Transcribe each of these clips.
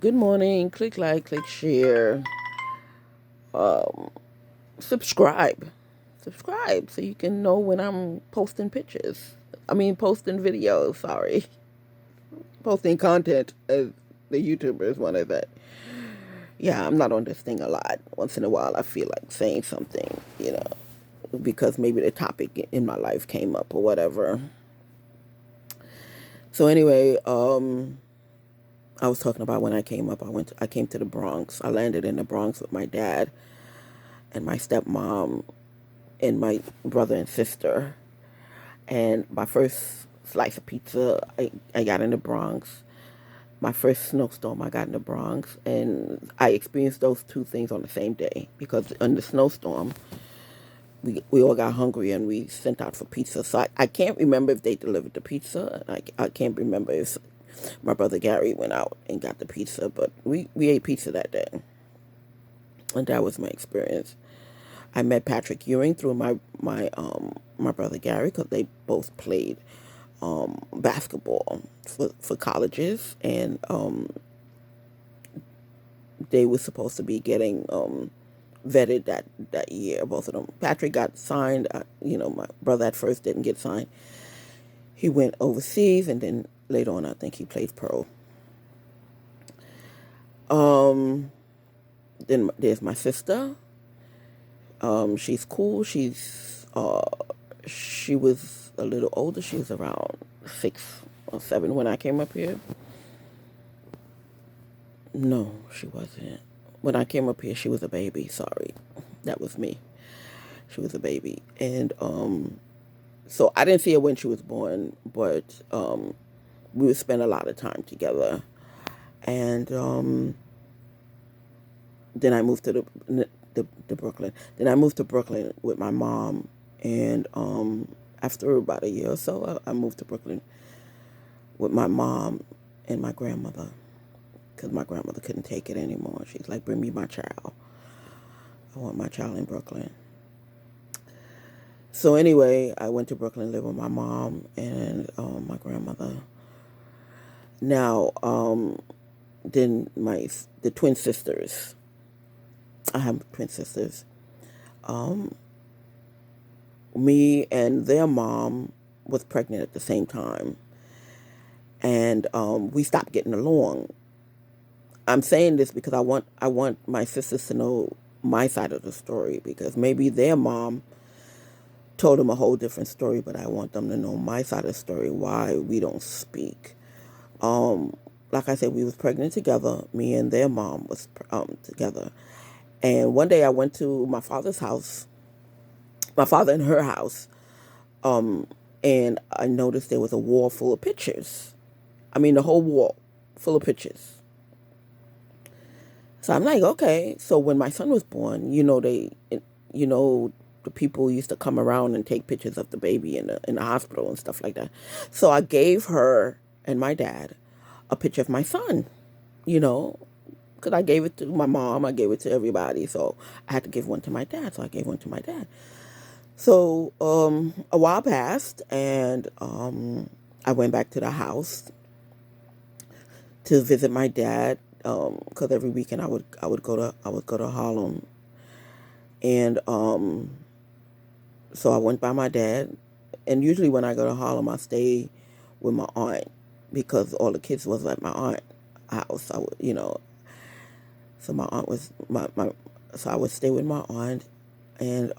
Good morning. Click like, click share, subscribe. Subscribe so you can know when I'm posting pictures. Posting videos, sorry. Posting content, as the YouTubers want to say. Yeah, I'm not on this thing a lot. Once in a while, I feel like saying something, because maybe the topic in my life came up or whatever. So anyway, I was talking about when I came up. I came to the Bronx. I landed in the Bronx with my dad and my stepmom and my brother and sister. And my first slice of pizza, I got in the Bronx. My first snowstorm, I got in the Bronx. And I experienced those two things on the same day because in the snowstorm, we all got hungry and we sent out for pizza. So I can't remember if they delivered the pizza. I can't remember if my brother Gary went out and got the pizza, but we ate pizza that day. And that was my experience. I met Patrick Ewing through my brother Gary because they both played basketball for colleges, and they were supposed to be getting vetted that year. Both of them. Patrick got signed. My brother at first didn't get signed. He went overseas, and then later on, I think he played pro. Um, then there's my sister. She's cool. She was a little older. She was around 6 or 7 when I came up here. No, she wasn't. When I came up here, she was a baby. Sorry, that was me. She was a baby, and so I didn't see her when she was born, but we would spend a lot of time together, and then I moved to the Brooklyn. Then I moved to Brooklyn with my mom, and after about a year or so, I moved to Brooklyn with my mom and my grandmother because my grandmother couldn't take it anymore. She's like, "Bring me my child. I want my child in Brooklyn." So anyway, I went to Brooklyn, lived with my mom and my grandmother. Now, then the twin sisters. I have twin sisters. Um, Me and their mom was pregnant at the same time, and we stopped getting along. I'm saying this because I want my sisters to know my side of the story because maybe their mom told them a whole different story, but I want them to know my side of the story, why we don't speak. Um, like I said, we was pregnant together. Me and their mom was together. And one day I went to my father's house, my father and her house, um, and I noticed there was a wall full of pictures. I mean, the whole wall full of pictures. So I'm like, okay. So when my son was born, you know, the people used to come around and take pictures of the baby in the hospital and stuff like that. So I gave her and my dad a picture of my son, you know, because I gave it to my mom, I gave it to everybody. So I had to give one to my dad. So I gave one to my dad. So a while passed, and I went back to the house to visit my dad because every weekend I would go to Harlem, and so I went by my dad, and usually when I go to Harlem, I stay with my aunt because all the kids was at my aunt house. So my aunt was so I would stay with my aunt, and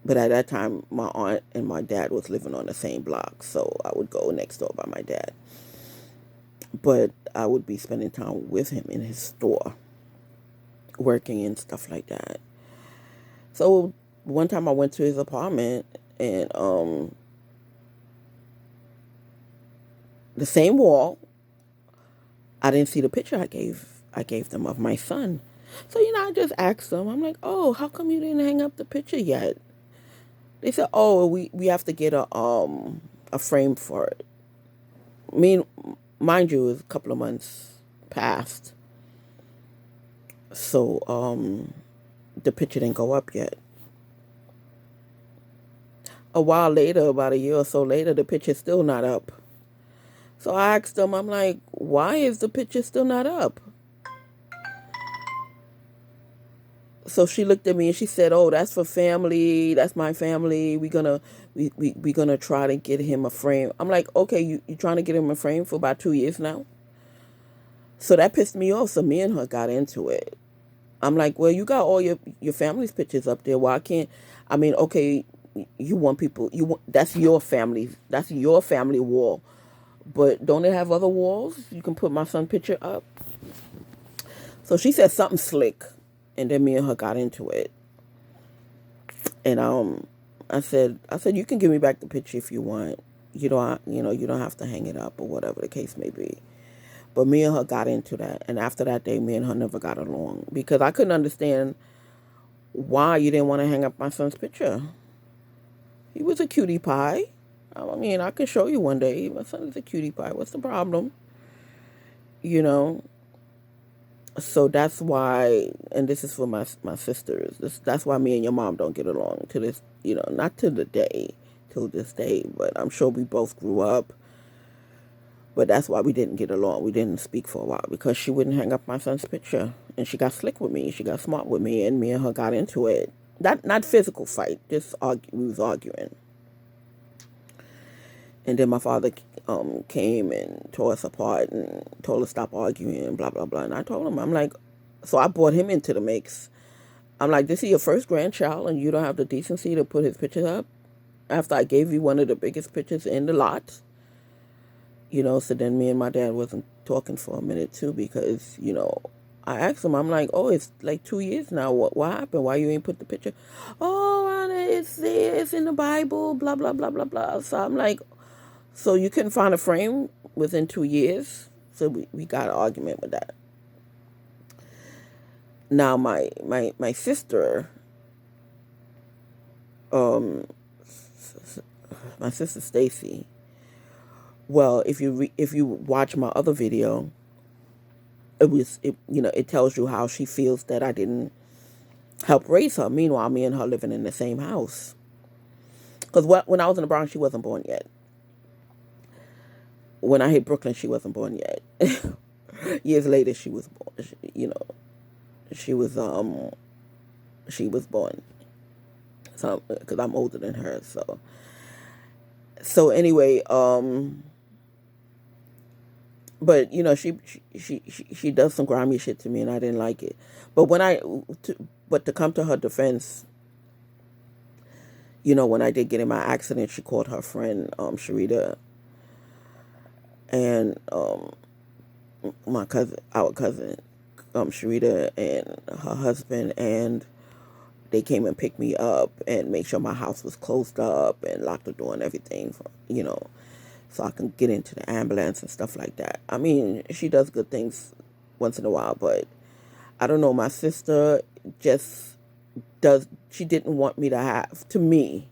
but at that time my aunt and my dad was living on the same block, so I would go next door by my dad, but I would be spending time with him in his store, working and stuff like that. So one time I went to his apartment, and the same wall, I didn't see the picture I gave them of my son. So I just asked them. I'm like, "Oh, how come you didn't hang up the picture yet?" They said, "Oh, we have to get a frame for it." mean, Mind you, it was a couple of months past, so the picture didn't go up yet. A while later, about a year or so later, the picture's still not up. So I asked them, I'm like, why is the picture still not up? So she looked at me and she said, "Oh, that's for family. That's my family. We gonna try to get him a frame." I'm like, "Okay, you trying to get him a frame for about 2 years now?" So that pissed me off. So me and her got into it. I'm like, "Well, you got all your family's pictures up there. Why can't? I mean, okay, you want people. You want that's your family. That's your family wall. But don't it have other walls? You can put my son picture up." So she said something slick, and then me and her got into it. And I said you can give me back the picture if you want. You don't have to hang it up or whatever the case may be. But me and her got into that, and after that day, me and her never got along because I couldn't understand why you didn't want to hang up my son's picture. He was a cutie pie. I mean, I can show you one day. My son is a cutie pie. What's the problem? You know. So that's why, and this is for my sisters. That's why me and your mom don't get along to this. Not to the day, till this day. But I'm sure we both grew up. But that's why we didn't get along. We didn't speak for a while because she wouldn't hang up my son's picture, and she got slick with me. She got smart with me, and me and her got into it. Not physical fight. Just we was arguing. And then my father came and tore us apart and told us stop arguing and blah blah blah. And I told him, I'm like, so I brought him into the mix. I'm like, this is your first grandchild, and you don't have the decency to put his picture up after I gave you one of the biggest pictures in the lot. So then me and my dad wasn't talking for a minute too because I asked him, I'm like, oh, it's like 2 years now. What happened? Why you ain't put the picture? Oh, it's in the Bible. Blah blah blah blah blah. So I'm like, so you couldn't find a frame within 2 years? So we got an argument with that. Now my sister, um, my sister Stacy. Well, if you watch my other video, it tells you how she feels that I didn't help raise her. Meanwhile, me and her living in the same house. Because when I was in the Bronx, she wasn't born yet. When I hit Brooklyn, she wasn't born yet. Years later, she was born. She was she was born. So because I'm older than her, so anyway, but she does some grimy shit to me, and I didn't like it. But to come to her defense, when I did get in my accident, she called her friend Sharita and our cousin Sharita and her husband, and they came and picked me up and make sure my house was closed up and locked the door and everything, so I can get into the ambulance and stuff like that. I mean, she does good things once in a while, but I don't know. My sister just she didn't want me to have, to me,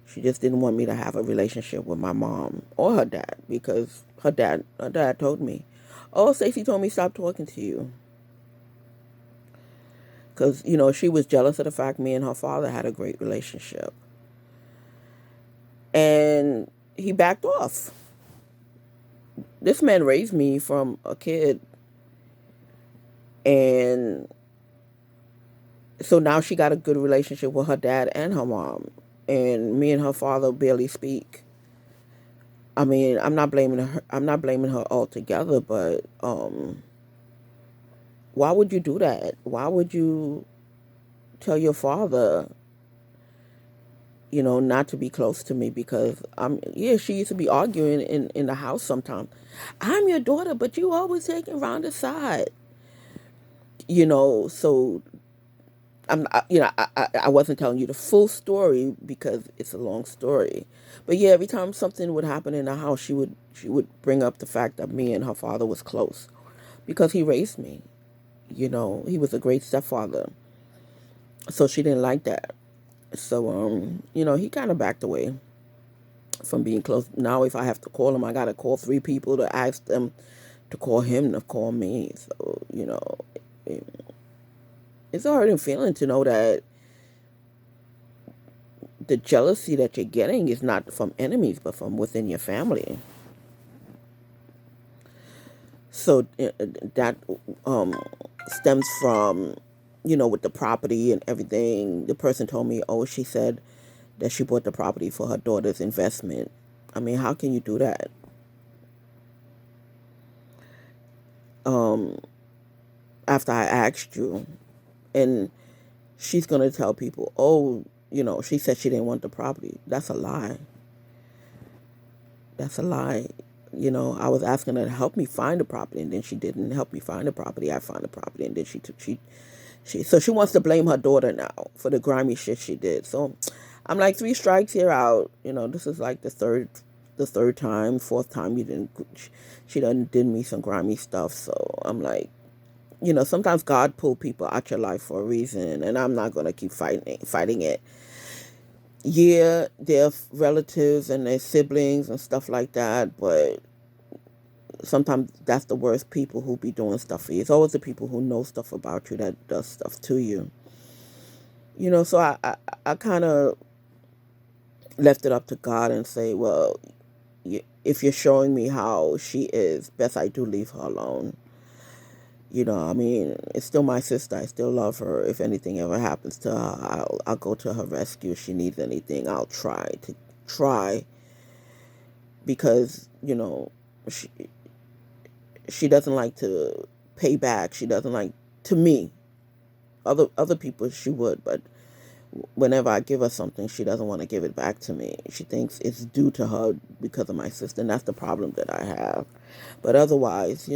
she just didn't want me to have a relationship with my mom or her dad because her dad told me, "Oh, Stacey told me stop talking to you." Because, she was jealous of the fact me and her father had a great relationship. And he backed off. This man raised me from a kid. And so now she got a good relationship with her dad and her mom. And me and her father barely speak. I mean, I'm not blaming her altogether, but why would you do that? Why would you tell your father, not to be close to me? Because she used to be arguing in the house sometimes. I'm your daughter, but you always taking round the side. So I wasn't telling you the full story because it's a long story. But yeah, every time something would happen in the house, she would bring up the fact that me and her father was close because he raised me. He was a great stepfather. So she didn't like that. So he kind of backed away from being close. Now if I have to call him, I got to call 3 people to ask them to call him to call me. So, it's a hurting feeling to know that the jealousy that you're getting is not from enemies, but from within your family. So that um, stems from, with the property and everything. The person told me, oh, she said that she bought the property for her daughter's investment. I mean, how can you do that? Um, After I asked you, and she's gonna tell people, oh, she said she didn't want the property. That's a lie. That's a lie. I was asking her to help me find the property, and then she didn't help me find the property. I found the property, and then she wants to blame her daughter now for the grimy shit she did. So I'm like, three strikes, you're out. This is like the third time, fourth time she done did me some grimy stuff. So I'm like, sometimes God pull people out your life for a reason, and I'm not gonna keep fighting it. Yeah, they're relatives and their siblings and stuff like that, but sometimes that's the worst people who be doing stuff for you. It's always the people who know stuff about you that does stuff to you. So I kind of left it up to God and say, well, if you're showing me how she is, best I do leave her alone. I mean, it's still my sister. I still love her. If anything ever happens to her, I'll go to her rescue. If she needs anything, I'll try because she she doesn't like to pay back. She doesn't like to me. Other people she would, but whenever I give her something, she doesn't want to give it back to me. She thinks it's due to her because of my sister, and that's the problem that I have. But otherwise,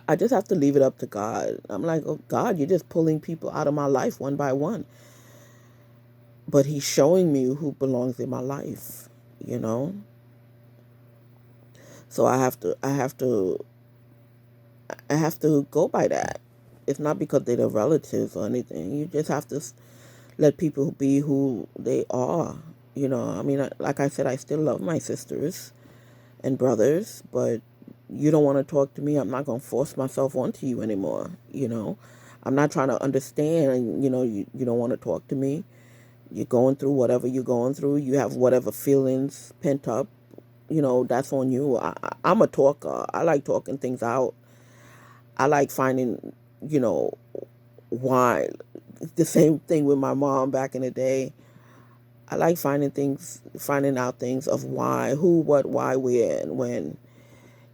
I just have to leave it up to God. I'm like, oh, God, you're just pulling people out of my life one by one. But He's showing me who belongs in my life, you know? So I have to go by that. It's not because they're the relatives or anything. You just have to let people be who they are. I mean, like I said, I still love my sisters and brothers, but you don't want to talk to me, I'm not going to force myself onto you anymore. I'm not trying to understand, and you don't want to talk to me. You're going through whatever you're going through. You have whatever feelings pent up. That's on you. I'm a talker. I like talking things out. I like finding, you know, why. The same thing with my mom back in the day. I like finding out things of why, who, what, why, where, and when.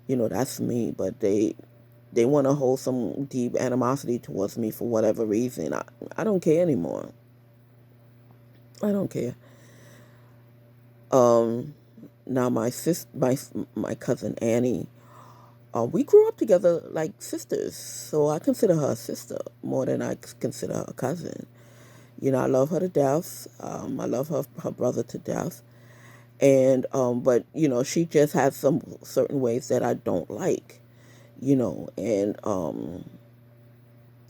That's me. But they want to hold some deep animosity towards me for whatever reason. I don't care anymore. I don't care. Um, Now my cousin Annie, we grew up together like sisters, so I consider her a sister more than I consider her a cousin. I love her to death. I love her brother to death, and but she just has some certain ways that I don't like. And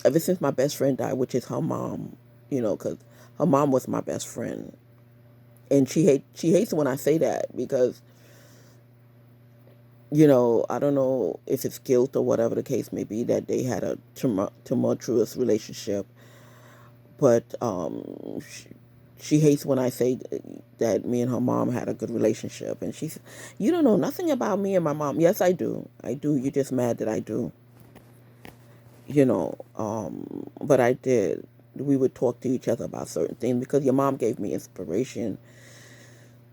ever since my best friend died, which is her mom, because her mom was my best friend, and she hates it when I say that because I don't know if it's guilt or whatever the case may be that they had a tumultuous relationship, but she hates when I say that me and her mom had a good relationship, and she's, you don't know nothing about me and my mom. Yes, I do. I do. You're just mad that I do. But I did. We would talk to each other about certain things because your mom gave me inspiration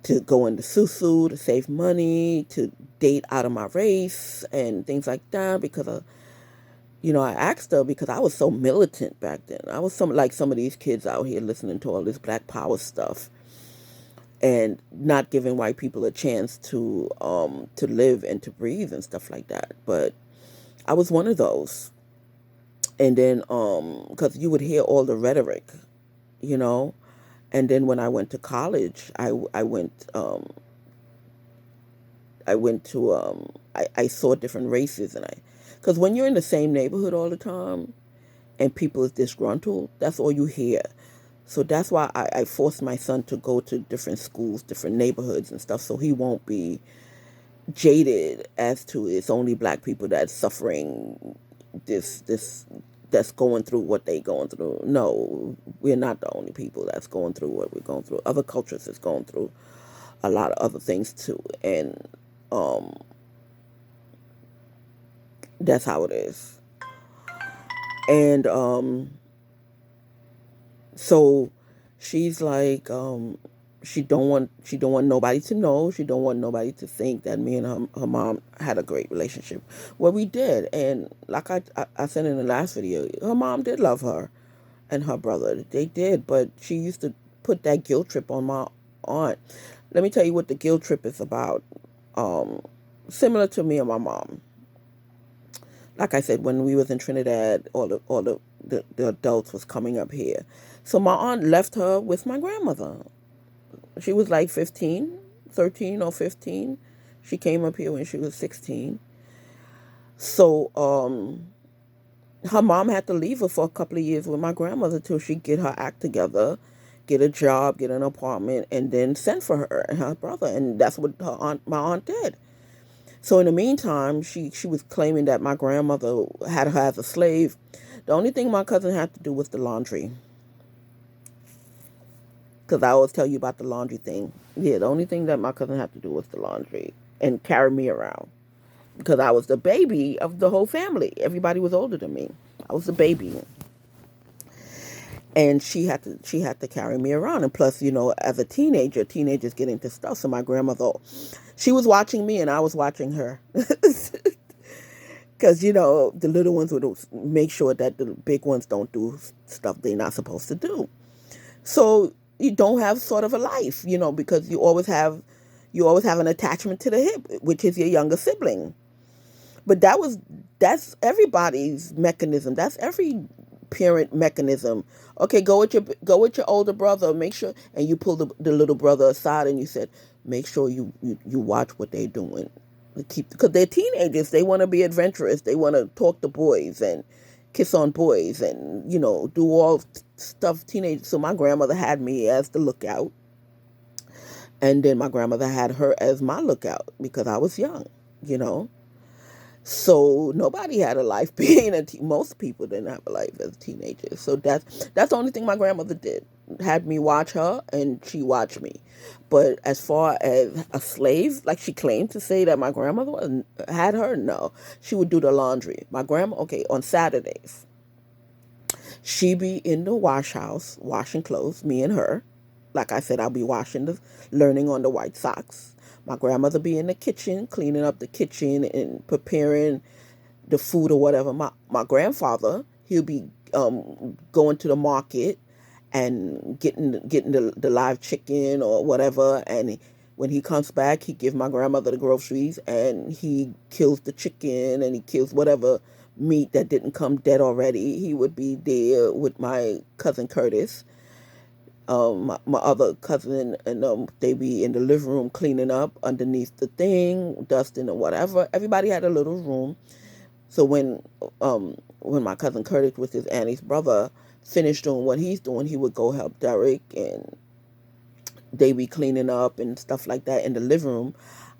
to go into Susu, to save money, to date out of my race, and things like that. Because I asked her because I was so militant back then. I was some of these kids out here listening to all this Black Power stuff and not giving white people a chance to live and to breathe and stuff like that. But I was one of those. And then because you would hear all the rhetoric, you know. And then when I went to college, I saw different races, and because when you're in the same neighborhood all the time and people is disgruntled, that's all you hear. So that's why I forced my son to go to different schools, different neighborhoods and stuff, so he won't be jaded as to it's only black people that's suffering this that's going through what they going through. No, we're not the only people that's going through what we're going through. Other cultures is going through a lot of other things too. And um That's how it is. And so she's like, she don't want nobody to know. She don't want nobody to think that me and her mom had a great relationship. Well, we did, and like I said in the last video, her mom did love her and her brother. They did, but she used to put that guilt trip on my aunt. Let me tell you what the guilt trip is about. Um, Similar to me and my mom. Like I said, when we was in Trinidad, all the adults was coming up here. So my aunt left her with my grandmother. She was like 15, 13 or 15. She came up here when she was 16. So her mom had to leave her for a couple of years with my grandmother till she get her act together, get a job, get an apartment, and then send for her and her brother. And that's what my aunt did. So in the meantime, she was claiming that my grandmother had her as a slave. The only thing my cousin had to do was the laundry. Because I always tell you about the laundry thing. Yeah, the only thing that my cousin had to do was the laundry and carry me around. Because I was the baby of the whole family. Everybody was older than me. I was the baby. And she had to carry me around. And plus, as a teenager, teenagers get into stuff. So my grandmother, she was watching me and I was watching her. Because, the little ones would make sure that the big ones don't do stuff they're not supposed to do. So you don't have sort of a life, because you always have an attachment to the hip, which is your younger sibling. But that's everybody's mechanism. That's every parent mechanism. Okay, go with your older brother. Make sure, and you pull the little brother aside, and you said, make sure you watch what they're doing. Because they're teenagers. They want to be adventurous. They want to talk to boys and kiss on boys and do all stuff teenagers. So my grandmother had me as the lookout, and then my grandmother had her as my lookout because I was young. you know so nobody had a life being most people didn't have a life as teenagers. So that's the only thing my grandmother did, had me watch her, and she watched me. But as far as a slave, like she claimed to say that my grandmother had her, no. She would do the laundry. My grandma, okay, on Saturdays, she be in the wash house washing clothes, me and her. Like I said, I'll be learning on the white socks. My grandmother be in the kitchen, cleaning up the kitchen and preparing the food or whatever. My grandfather, he'll be going to the market and getting the live chicken or whatever. And when he comes back, he give my grandmother the groceries, and he kills the chicken and he kills whatever meat that didn't come dead already. He would be there with my cousin Curtis, my other cousin, and they be in the living room cleaning up underneath the thing, dusting or whatever. Everybody had a little room. So when my cousin Curtis with his Annie's brother finished doing what he's doing, he would go help Derek, and they be cleaning up and stuff like that in the living room.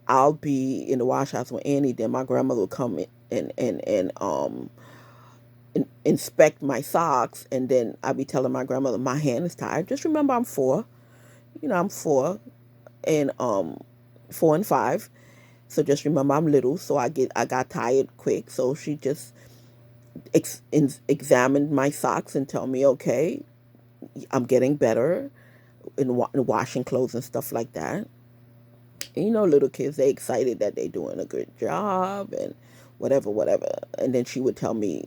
I'll be in the wash house with Annie. Then my grandmother would come in and inspect my socks, and then I'd be telling my grandmother my hand is tired. Just remember, I'm four. I'm four, and 4 and 5. So just remember, I'm little, so I got tired quick. So she just examined my socks and tell me, okay, I'm getting better in washing clothes and stuff like that. And little kids, they excited that they doing a good job and whatever, whatever. And then she would tell me,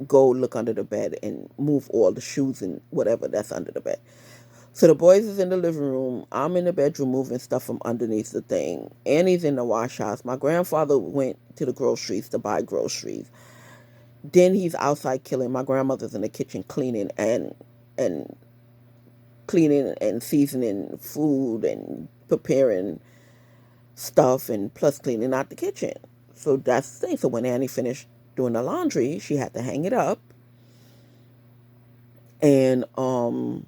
go look under the bed and move all the shoes and whatever that's under the bed. So the boys is in the living room. I'm in the bedroom moving stuff from underneath the thing. Annie's in the wash house. My grandfather went to the groceries to buy groceries. Then he's outside killing. My grandmother's in the kitchen and cleaning and seasoning food and preparing stuff, and plus cleaning out the kitchen. So that's the thing. So when Annie finished doing the laundry, she had to hang it up. And on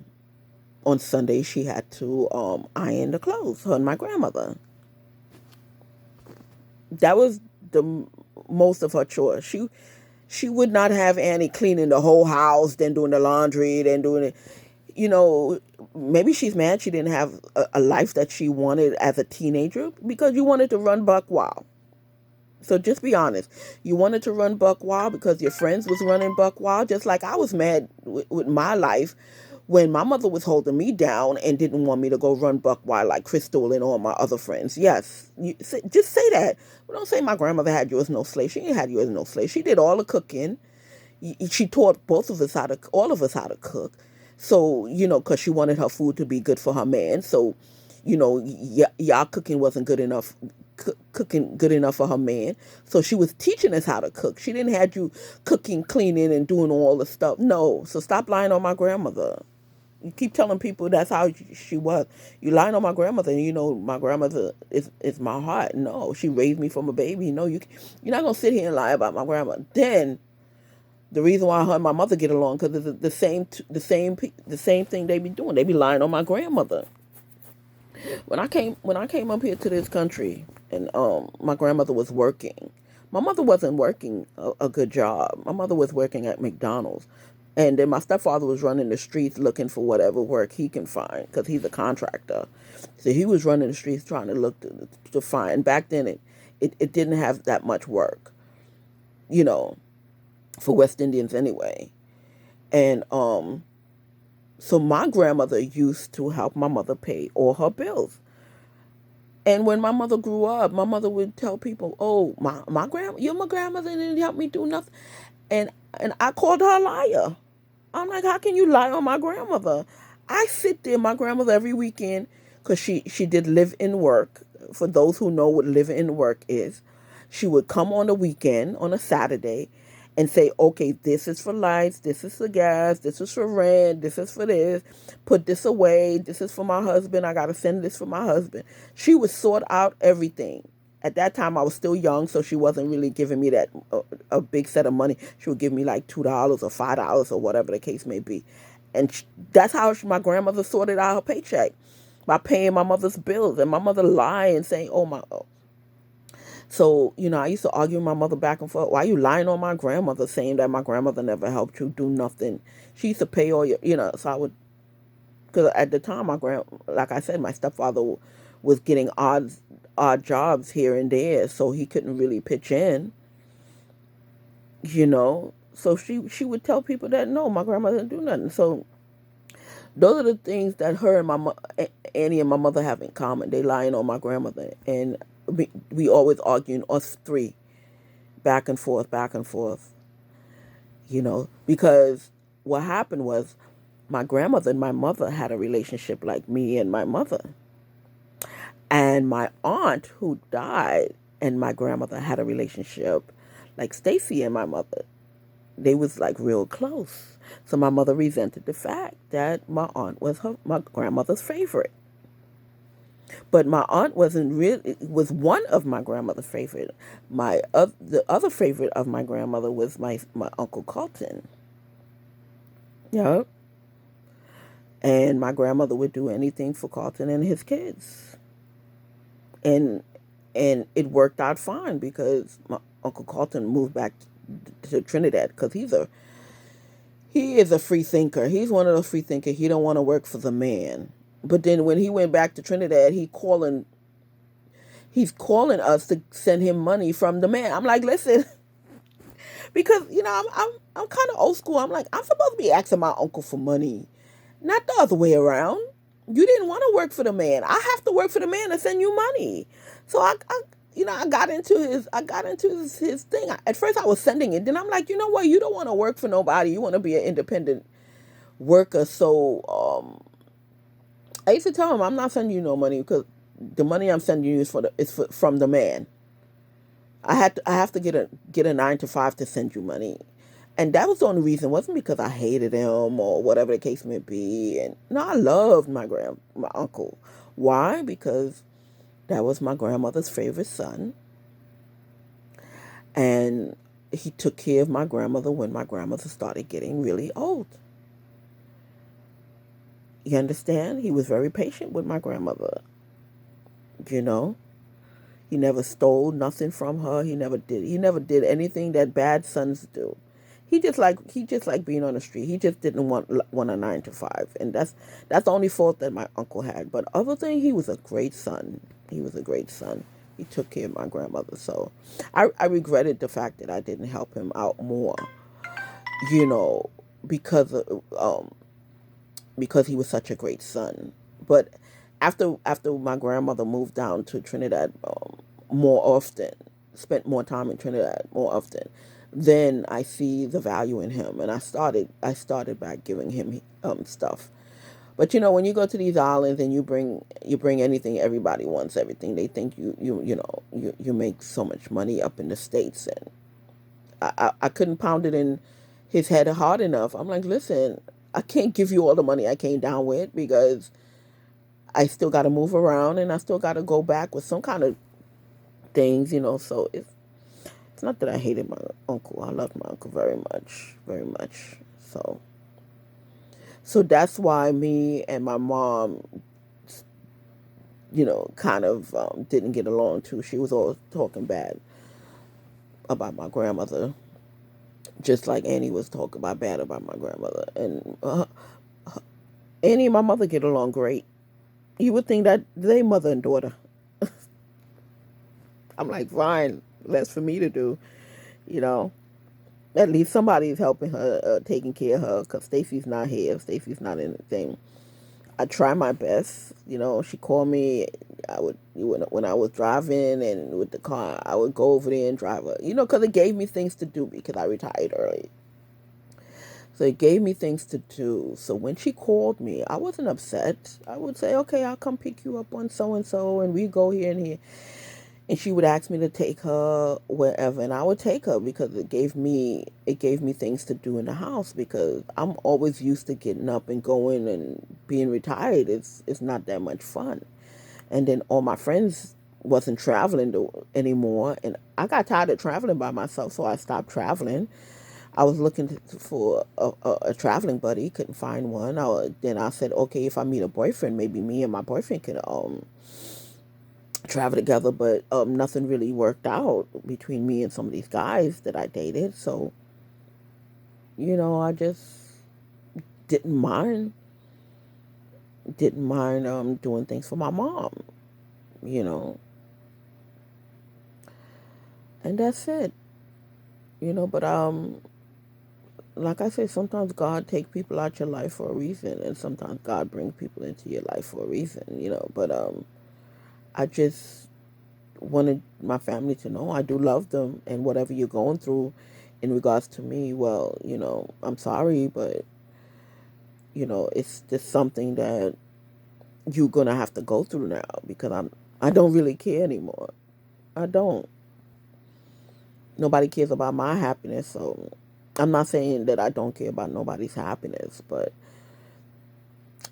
Sunday she had to iron the clothes. Her and my grandmother. That was the most of her chores. She would not have Annie cleaning the whole house, then doing the laundry, then doing it. Maybe she's mad she didn't have a life that she wanted as a teenager, because you wanted to run buck wild. So just be honest. You wanted to run buck wild because your friends was running buck wild, just like I was mad with my life when my mother was holding me down and didn't want me to go run buck wild like Crystal and all my other friends. Yes, just say that. But don't say my grandmother had you as no slave. She ain't had you as no slave. She did all the cooking. She taught all of us how to cook. So, because she wanted her food to be good for her man. So, y'all cooking wasn't good enough, cooking good enough for her man. So she was teaching us how to cook. She didn't have you cooking, cleaning, and doing all the stuff. No. So stop lying on my grandmother. You keep telling people that's how she was. You lying on my grandmother, and my grandmother is my heart. No, she raised me from a baby. No, you're not gonna sit here and lie about my grandma. Then the reason why her and my mother get along because it's the same thing they be doing. They be lying on my grandmother. When I came up here to this country, and my grandmother was working. My mother wasn't working a good job. My mother was working at McDonald's, and then my stepfather was running the streets looking for whatever work he can find because he's a contractor. So he was running the streets trying to look to find. Back then, it didn't have that much work, you know, for West Indians anyway. And so my grandmother used to help my mother pay all her bills. And when my mother grew up, my mother would tell people, "Oh, my grandmother didn't help me do nothing," and I called her a liar. I'm like, "How can you lie on my grandmother?" I sit there, my grandmother every weekend, because she did live in work. For those who know what live in work is, she would come on the weekend on a Saturday and say, okay, this is for lights, this is for gas, this is for rent, this is for this, put this away, this is for my husband, I got to send this for my husband. She would sort out everything. At that time, I was still young, so she wasn't really giving me that a big set of money. She would give me like $2 or $5 or whatever the case may be. And that's how my grandmother sorted out her paycheck, by paying my mother's bills. And my mother lying and saying, oh. So, I used to argue with my mother back and forth. Why are you lying on my grandmother, saying that my grandmother never helped you do nothing? She used to pay all your, so I would, because at the time, like I said, my stepfather was getting odd jobs here and there, so he couldn't really pitch in, So she would tell people that, no, my grandmother didn't do nothing. So those are the things that her and Annie and my mother have in common. They lying on my grandmother. And we always arguing, us three, back and forth, because what happened was my grandmother and my mother had a relationship like me and my mother. And my aunt who died and my grandmother had a relationship like Stacy and my mother. They was like real close. So my mother resented the fact that my aunt was my grandmother's favorite. But my aunt wasn't really, was one of my grandmother's favorite. The other favorite of my grandmother was my Uncle Colton. Yep. And my grandmother would do anything for Carlton and his kids. And it worked out fine because my Uncle Carlton moved back to Trinidad because he is a free thinker. He's one of those free thinkers. He don't want to work for the man. But then when he went back to Trinidad, he's calling us to send him money from the man. I'm like, listen, because I'm kind of old school. I'm like, I'm supposed to be asking my uncle for money, not the other way around. You didn't want to work for the man. I have to work for the man to send you money. So I got into his thing. At first I was sending it. Then I'm like, you know what? You don't want to work for nobody. You want to be an independent worker. So I used to tell him, I'm not sending you no money because the money I'm sending you is from the man. I have to get a 9 to 5 to send you money. And that was the only reason. It wasn't because I hated him or whatever the case may be. And no, I loved my uncle. Why? Because that was my grandmother's favorite son. And he took care of my grandmother when my grandmother started getting really old. You understand? He was very patient with my grandmother. He never stole nothing from her. He never did anything that bad sons do. He just like being on the street. He just didn't want a 9 to 5, and that's the only fault that my uncle had. But other thing, he was a great son. He was a great son. He took care of my grandmother. So I regretted the fact that I didn't help him out more, you know, because of, because he was such a great son. But after my grandmother moved down to Trinidad more often, spent more time in Trinidad more often, then I see the value in him, and I started by giving him stuff. But when you go to these islands and you bring anything, everybody wants everything. They think you make so much money up in the States, and I couldn't pound it in his head hard enough. I'm like, listen, I can't give you all the money I came down with because I still got to move around and I still got to go back with some kind of things. So it's not that I hated my uncle. I loved my uncle very much, very much. So that's why me and my mom, kind of didn't get along too. She was always talking bad about my grandmother, just like Annie was talking about bad about my grandmother. And Annie and my mother get along great. You would think that they mother and daughter. I'm like, fine, less for me to do, you know. At least somebody's helping her, taking care of her, because Stacy's not here. Stacy's not in the thing. I try my best. She called me. I would when I was driving and with the car, I would go over there and drive her. Because it gave me things to do because I retired early. So it gave me things to do. So when she called me, I wasn't upset. I would say, okay, I'll come pick you up on so and so, and we go here and here. And she would ask me to take her wherever, and I would take her because it gave me things to do in the house, because I'm always used to getting up and going, and being retired it's not that much fun. And then all my friends wasn't traveling anymore, and I got tired of traveling by myself, so I stopped traveling. I was looking for a traveling buddy, couldn't find one. Then I said, okay, if I meet a boyfriend, maybe me and my boyfriend could travel together. But nothing really worked out between me and some of these guys that I dated. So I just didn't mind doing things for my mom, you know, and that's it. But like I said, sometimes God take people out your life for a reason, and sometimes God brings people into your life for a reason. But I just wanted my family to know I do love them, and whatever you're going through in regards to me, well, I'm sorry, but it's just something that you're gonna have to go through now, because I don't really care anymore. I don't. Nobody cares about my happiness, so I'm not saying that I don't care about nobody's happiness, but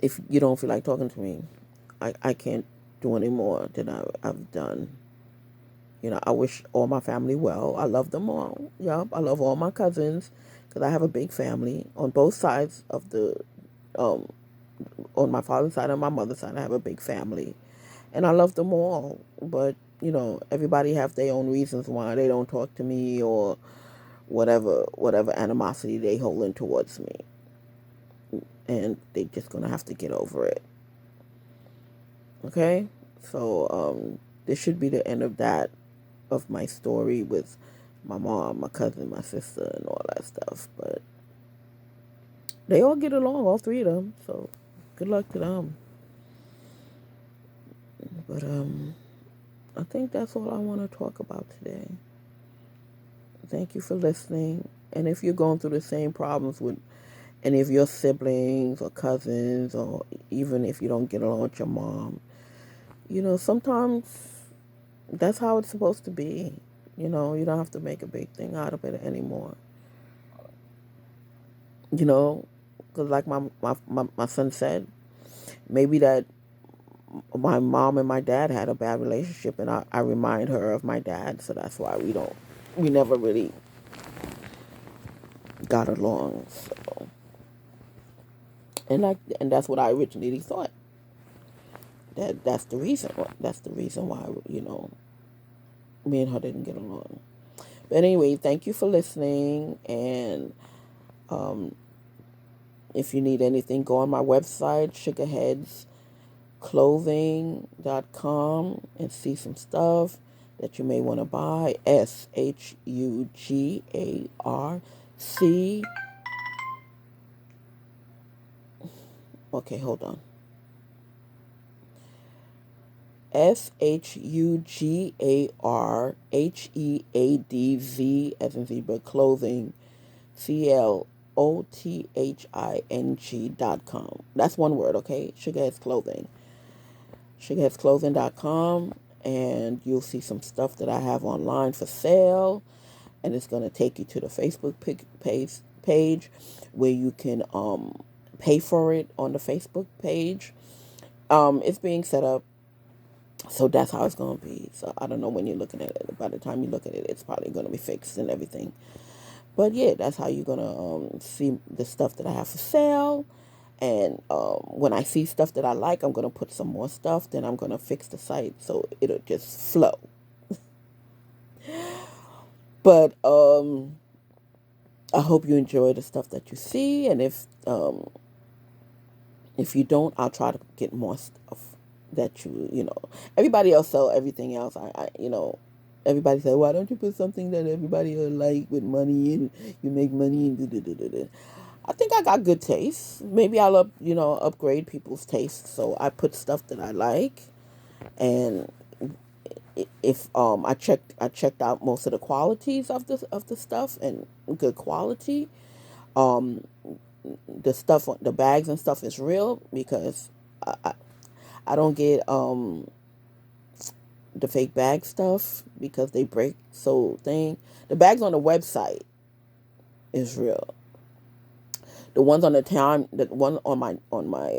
if you don't feel like talking to me, I can't do any more than I've done. I wish all my family well. I love them all. Yep, I love all my cousins, because I have a big family on both sides of um, on my father's side and my mother's side. I have a big family, and I love them all. But everybody have their own reasons why they don't talk to me, or whatever animosity they holding towards me, and they just gonna have to get over it. Okay, so this should be the end of that, of my story with my mom, my cousin, my sister, and all that stuff. But they all get along, all three of them. So good luck to them. But I think that's all I want to talk about today. Thank you for listening. And if you're going through the same problems with any of your siblings or cousins, or even if you don't get along with your mom, sometimes that's how it's supposed to be. You don't have to make a big thing out of it anymore. Because like my son said, maybe that my mom and my dad had a bad relationship, and I remind her of my dad, so that's why we never really got along. So, and that's what I originally thought. That's the reason. That's the reason why me and her didn't get along. But anyway, thank you for listening, and um, if you need anything, go on my website, sugarheadsclothing.com, and see some stuff. that you may want to buy. SHUGARC. Okay, hold on. SHUGARHEADZ as in zebra clothing, CLOTHING.com. That's one word, okay? Sugarheads Clothing. Sugarheadsclothing.com, and you'll see some stuff that I have online for sale, and it's going to take you to the Facebook page where you can pay for it on the Facebook page. It's being set up, so that's how it's going to be. So I don't know when you're looking at it. By the time you look at it, it's probably going to be fixed and everything. But yeah, that's how you're going to see the stuff that I have for sale. And when I see stuff that I like, I'm going to put some more stuff. Then I'm going to fix the site so it'll just flow. But I hope you enjoy the stuff that you see. And if you don't, I'll try to get more stuff that everybody else sell everything else. Everybody say, why don't you put something that everybody will like with money and you make money and da. I think I got good taste. Maybe I'll upgrade people's taste. So I put stuff that I like, and if I checked out most of the qualities of the stuff, and good quality. Um, the bags and stuff is real, because I don't get the fake bag stuff because they break. So the bags on the website is real. The ones on the one on my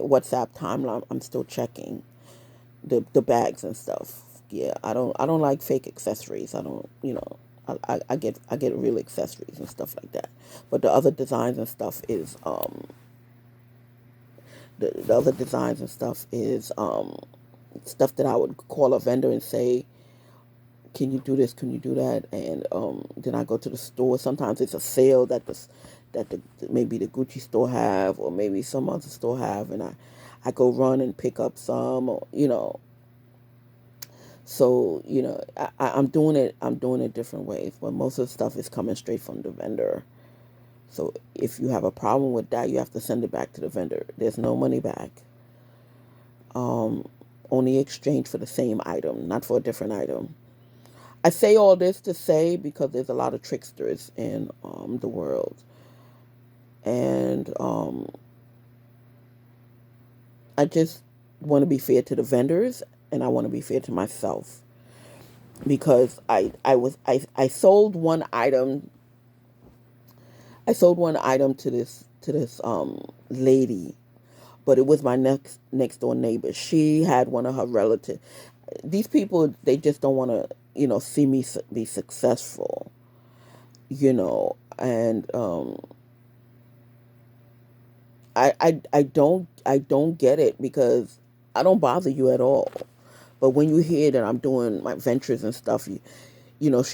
WhatsApp timeline, I'm still checking the bags and stuff. Yeah, I don't like fake accessories. I don't, I get real accessories and stuff like that. But the other designs and stuff is the other designs and stuff is stuff that I would call a vendor and say, can you do this? Can you do that? And then I go to the store. Sometimes it's a sale that maybe the Gucci store have, or maybe some other store have, and I go run and pick up some, or. So I'm doing it. I'm doing it different ways, but most of the stuff is coming straight from the vendor. So if you have a problem with that, you have to send it back to the vendor. There's no money back. Only exchange for the same item, not for a different item. I say all this to say because there's a lot of tricksters in the world, and I just want to be fair to the vendors, and I want to be fair to myself, because I sold one item. I sold one item to this lady, but it was my next door neighbor. She had one of her relatives. These people, they just don't want to see me be successful, and I don't get it, because I don't bother you at all. But when you hear that I'm doing my ventures and stuff, she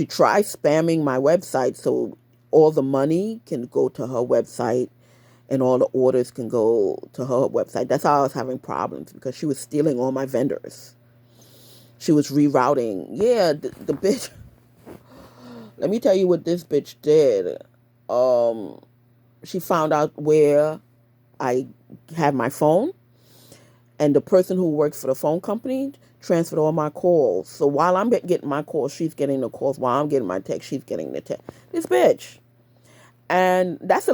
tries spamming my website so all the money can go to her website and all the orders can go to her website. That's how I was having problems, because she was stealing all my vendors. She was rerouting. Yeah, the bitch. Let me tell you what this bitch did. She found out where I had my phone, and the person who works for the phone company transferred all my calls. So while I'm getting my calls, she's getting the calls. While I'm getting my text, she's getting the text. This bitch. And that's